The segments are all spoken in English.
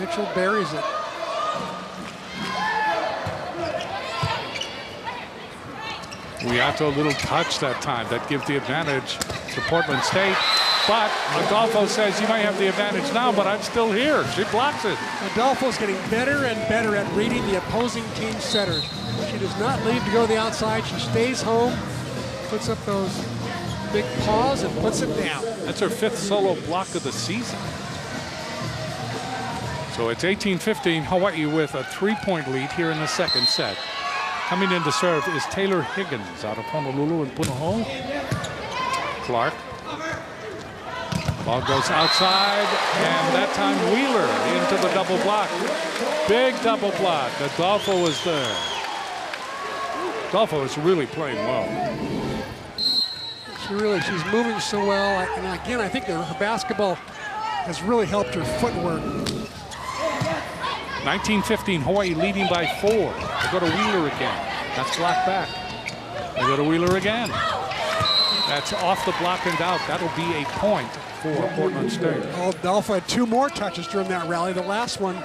Mitchell buries it. Wahine, a little touch that time. That gives the advantage to Portland State. But Adolfo says, you might have the advantage now, but I'm still here. She blocks it. Adolfo's getting better and better at reading the opposing team setters. She does not leave to go to the outside. She stays home, puts up those big paws and puts it down. That's her 5th solo block of the season. So it's 18-15, Hawaii with a 3-point lead here in the second set. Coming in to serve is Taylor Higgins out of Honolulu and Punahou. Clark. Ball goes outside, and that time Wheeler into the double block. Big double block. Adolfo was there. Adolfo is really playing well. She's moving so well. And again, I think her basketball has really helped her footwork. 19-15, Hawaii leading by 4. They go to Wheeler again. That's blocked back. They go to Wheeler again. That's off the block and out. That'll be a point for Portland State. Adolfo had 2 more touches during that rally. The last one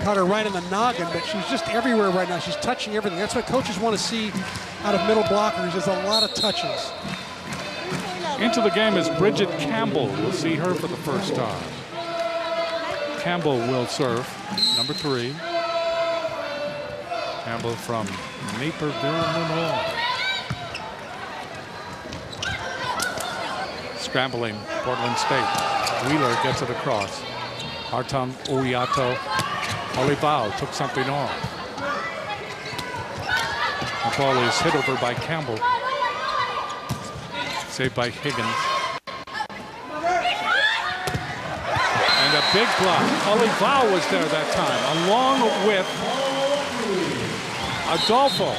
caught her right in the noggin, but she's just everywhere right now. She's touching everything. That's what coaches want to see out of middle blockers, is a lot of touches. Into the game is Bridget Campbell. We'll see her for the first time. Campbell will serve, number 3. Campbell from Naperville, Illinois. Scrambling, Portland State. Wheeler gets it across. Hartung, Uiato, Olivao took something off. The ball is hit over by Campbell. Saved by Higgins. And a big block. Olivao was there that time, along with Adolfo.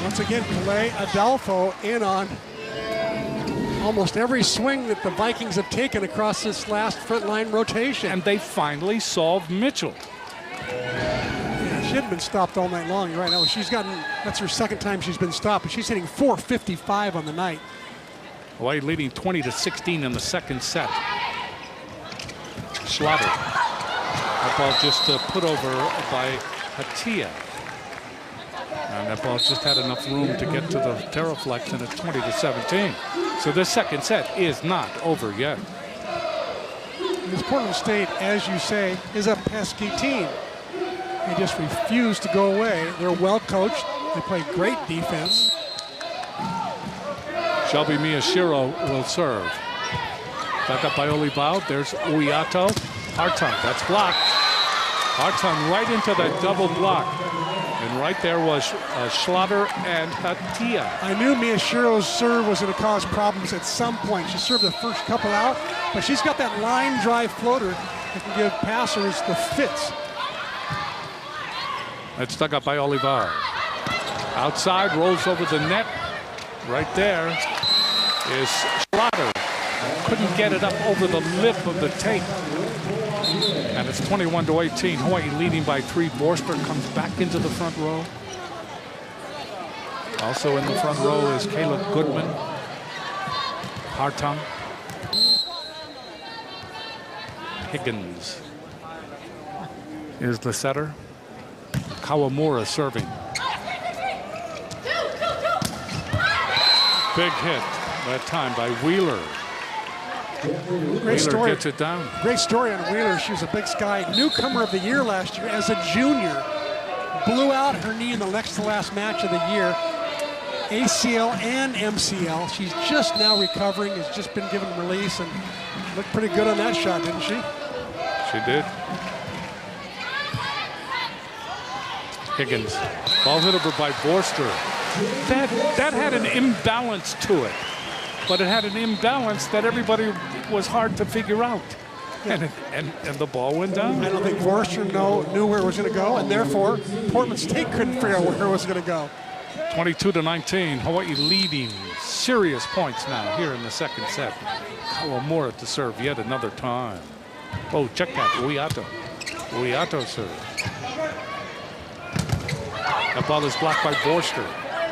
Once again, Calais Adolfo in on almost every swing that the Vikings have taken across this last front line rotation. And they finally solved Mitchell. Yeah, she hadn't been stopped all night long. You're right. Now that's her 2nd time she's been stopped, but she's hitting .455 on the night. Hawaii leading 20-16 in the second set. Schlatter. That ball just put over by Hatia. And that ball just had enough room to get to the Terraflex, and it's 20-17. So this second set is not over yet. This Portland State, as you say, is a pesky team. They just refuse to go away. They're well coached. They play great defense. Shelby Miyashiro will serve. Back up by Olivao. There's Uiato. Hartung. That's blocked. Hartung right into that double block. And right there was Schlatter and Hatia. I knew Miyashiro's serve was going to cause problems at some point. She served the first couple out, but she's got that line drive floater that can give passers the fits. That's stuck up by Olivao. Outside, rolls over the net. Right there is Schlatter. Couldn't get it up over the lip of the tape. And it's 21-18. Hawaii leading by 3. Borster comes back into the front row. Also in the front row is Caleb Goodman. Hartung. Higgins is the setter. Kawamura serving. Big hit that time by Wheeler. Great story. Wheeler gets it down. Great story on Wheeler. She was a Big Sky newcomer of the year last year as a junior. Blew out her knee in the next to last match of the year. ACL and MCL. She's just now recovering, has just been given release, and looked pretty good on that shot, didn't she? She did. Higgins. Ball hit over by Borster. That had an imbalance to it. But it had an imbalance that everybody was hard to figure out. And the ball went down. I don't think Forrester knew where it was going to go, and therefore Portland State couldn't figure out where it was going to go. 22-19, Hawaii leading serious points now here in the second set. Kawamura to serve yet another time. Oh, check that, Uiato. Uiato serve. That ball is blocked by Borster.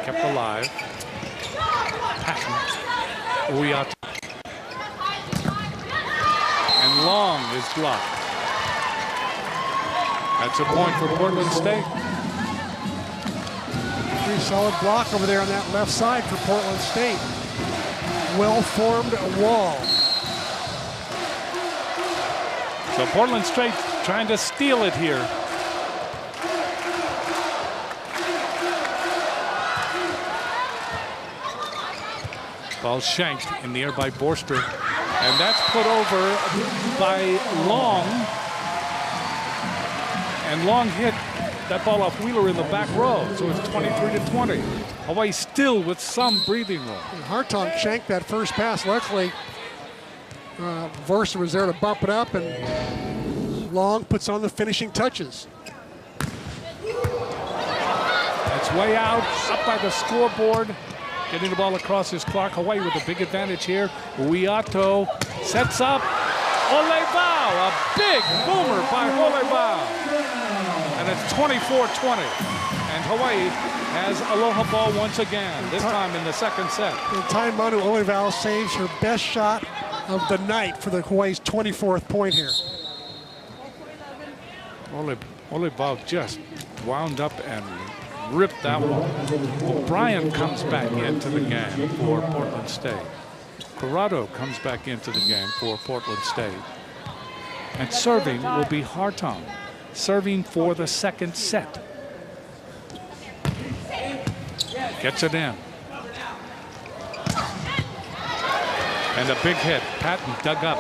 Kept alive. Patton. Uiato. And Long is blocked. That's a point for Portland State. Pretty solid block over there on that left side for Portland State. Well-formed wall. So Portland State trying to steal it here. Ball shanked in the air by Borster. And that's put over by Long. And Long hit that ball off Wheeler in the back row. So it's 23-20. Hawaii still with some breathing room. And Hartung shanked that first pass. Luckily, Borster was there to bump it up, and Long puts on the finishing touches. That's way out, up by the scoreboard. Getting the ball across is Clark. Hawaii with a big advantage here. Uiato sets up. Olevao, a big boomer by Olevao. And it's 24-20. And Hawaii has Aloha ball once again, this time in the second set. In time, Manu Olevao saves her best shot of the night for the Hawaii's 24th point here. Olevao just wound up and ripped that one. O'Brien comes back into the game for Portland State. Corrado comes back into the game for Portland State. And serving will be Hartung, serving for the second set. Gets it in. And a big hit. Patton dug up.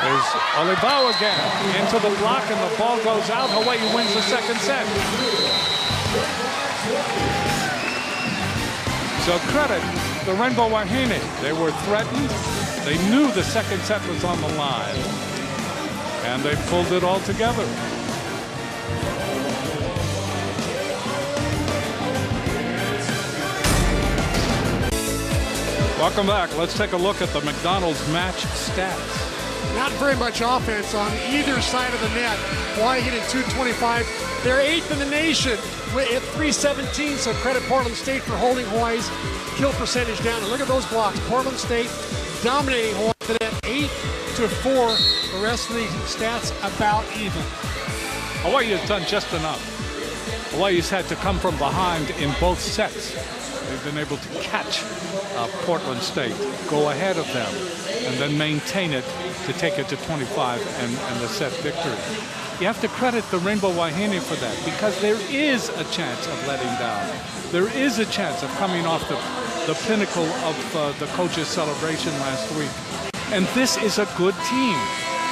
There's Olevao again. Into the block, and the ball goes out. Hawaii wins the second set. So credit the Rainbow Wahine. They were threatened. They knew the second set was on the line. And they pulled it all together. Welcome back. Let's take a look at the McDonald's match stats. Not very much offense on either side of the net. Hawaii hitting 225. They're 8th in the nation at 317, so credit Portland State for holding Hawaii's kill percentage down. And look at those blocks. Portland State dominating Hawaii to that 8-4. The rest of the stats about even. Hawaii has done just enough. Hawaii's had to come from behind in both sets. They've been able to catch Portland State, go ahead of them, and then maintain it to take it to 25 and the set victory. You have to credit the Rainbow Wahine for that, because there is a chance of letting down. There is a chance of coming off the pinnacle of the coach's celebration last week. And this is a good team,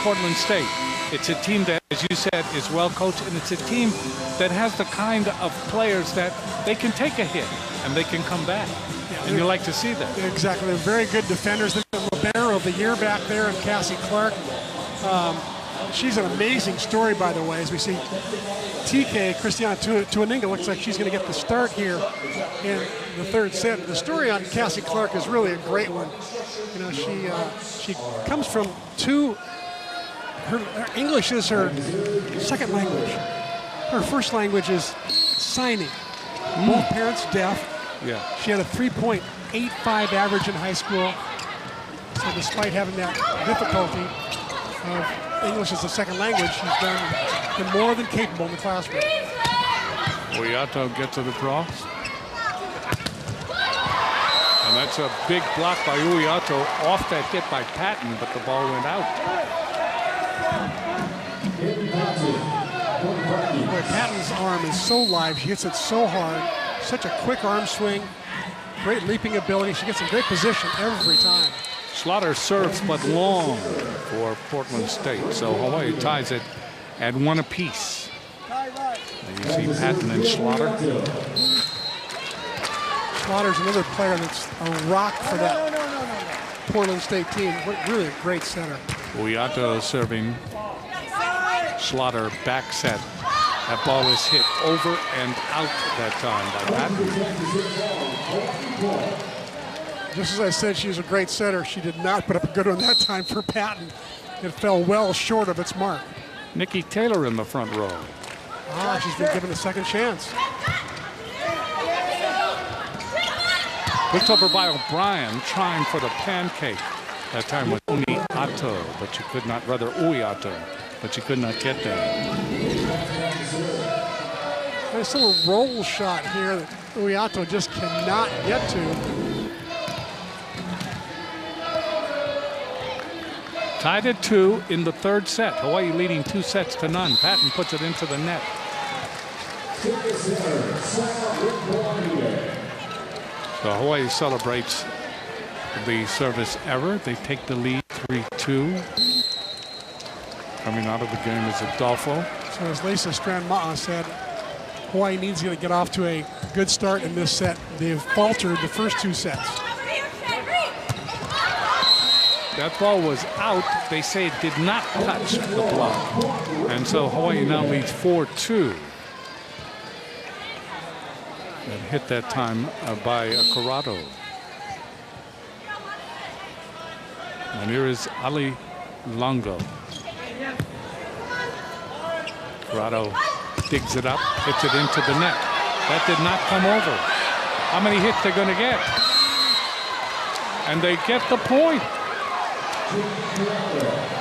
Portland State. It's a team that, as you said, is well coached, and it's a team that has the kind of players that they can take a hit and they can come back. Yeah, and you like to see that. Exactly. They're very good defenders. The libero of the year back there, and Cassie Clark. She's an amazing story, by the way, as we see TK, Christiana Tuaninga, looks like she's going to get the start here in the third set. The story on Cassie Clark is really a great one. You know, she comes from her English is her second language. Her first language is signing. Both parents deaf. Yeah. She had a 3.85 average in high school. So despite having that difficulty of English as a second language, she's been more than capable in the classroom. Uiato gets to the cross. And that's a big block by Uiato off that hit by Patton, but the ball went out. Boy, Patton's arm is so live. She hits it so hard. Such a quick arm swing. Great leaping ability. She gets in great position every time. Slaughter serves but long for Portland State. So Hawaii ties it at 1 apiece. And you see Patton and Slaughter. Slaughter's another player that's a rock for that Portland State team. Really a great center. Uiato serving. Slaughter back set. That ball is hit over and out that time by Patton. Just as I said, she's a great setter. She did not put up a good one that time for Patton. It fell well short of its mark. Nikki Taylor in the front row. She's been given a second chance. Looked over by O'Brien, trying for the pancake. That time with Uiato, but you could not, rather Uiato, but you could not get there. Nice little roll shot here that Uyato just cannot get to. Tied at 2 in the third set. Hawaii leading 2-0. Patton puts it into the net. So Hawaii celebrates the service error. They take the lead 3-2. Coming out of the game is Adolfo. So as Lisa Strand-Ma'a said, Hawaii needs to get off to a good start in this set. They've faltered the first 2 sets. That ball was out. They say it did not touch the block. And so Hawaii now leads 4-2. And hit that time by Corrado. And here is Ali Longo. Corrado digs it up, hits it into the net. That did not come over. How many hits they're going to get? And they get the point.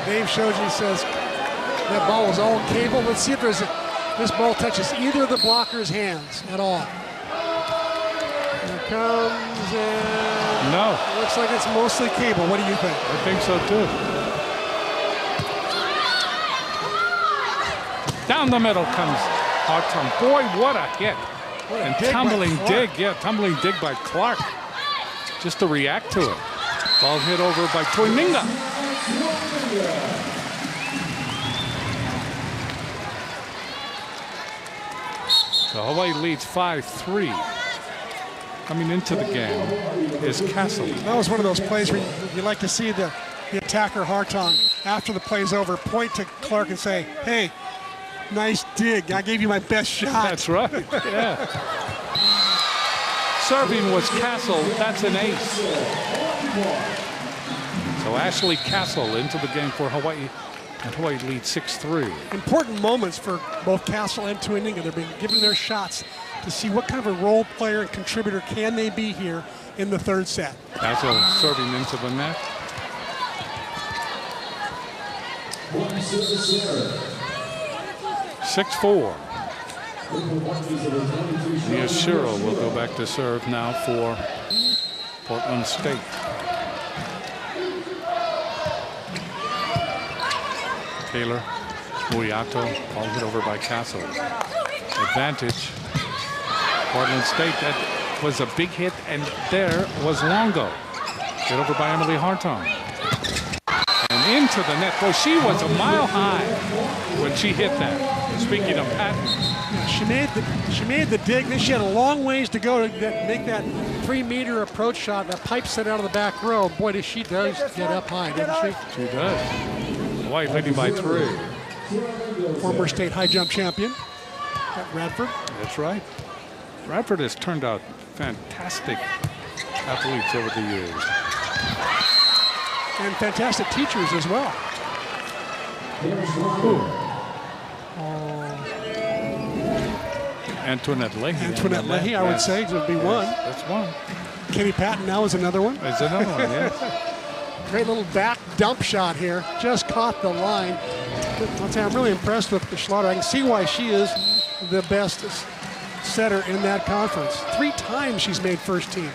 Dave Shoji says that ball was all cable. Let's see if this ball touches either of the blocker's hands at all. Here it comes and no. Looks like it's mostly cable. What do you think? I think so too. Down the middle comes Hartung. Boy, what a hit. What a and dig tumbling by dig. Yeah, tumbling dig by Clark. Just to react to it. Ball hit over by Toininga. So Hawaii leads 5-3. Coming into the game is Castle. That was one of those plays where you like to see the attacker Hartung, after the play's over, point to Clark and say, hey, nice dig. I gave you my best shot. That's right. Yeah. Serving was Castle. That's an ace. So Ashley Castle into the game for Hawaii. And Hawaii leads 6-3. Important moments for both Castle and Tuininga. They're being given their shots to see what kind of a role player and contributor can they be here in the third set. Castle serving into the net. (6-4). Miyashiro will go back to serve now for Portland State. Taylor, Uyato, all hit over by Castle. Advantage. Portland State, that was a big hit, and there was Longo. Hit over by Emily Hartung. And into the net. Boy, she was a mile high when she hit that. Speaking of Patton. Yeah, she made the dig, then she had a long ways to go to make that 3-meter approach shot, that pipe set out of the back row. Boy, she does get up high, doesn't she? She does. Hawaii leading by 3. Former state high jump champion at Radford. That's right. Radford has turned out fantastic athletes over the years. And fantastic teachers as well. Antoinette Leahy. Antoinette Leahy, I would say, would be one. That's one. Kenny Patton now is another one. Is another one, yes. Great little back dump shot here. Just caught the line. I'll tell you, I'm really impressed with the Schlatter. I can see why she is the best setter in that conference. 3 times she's made first team.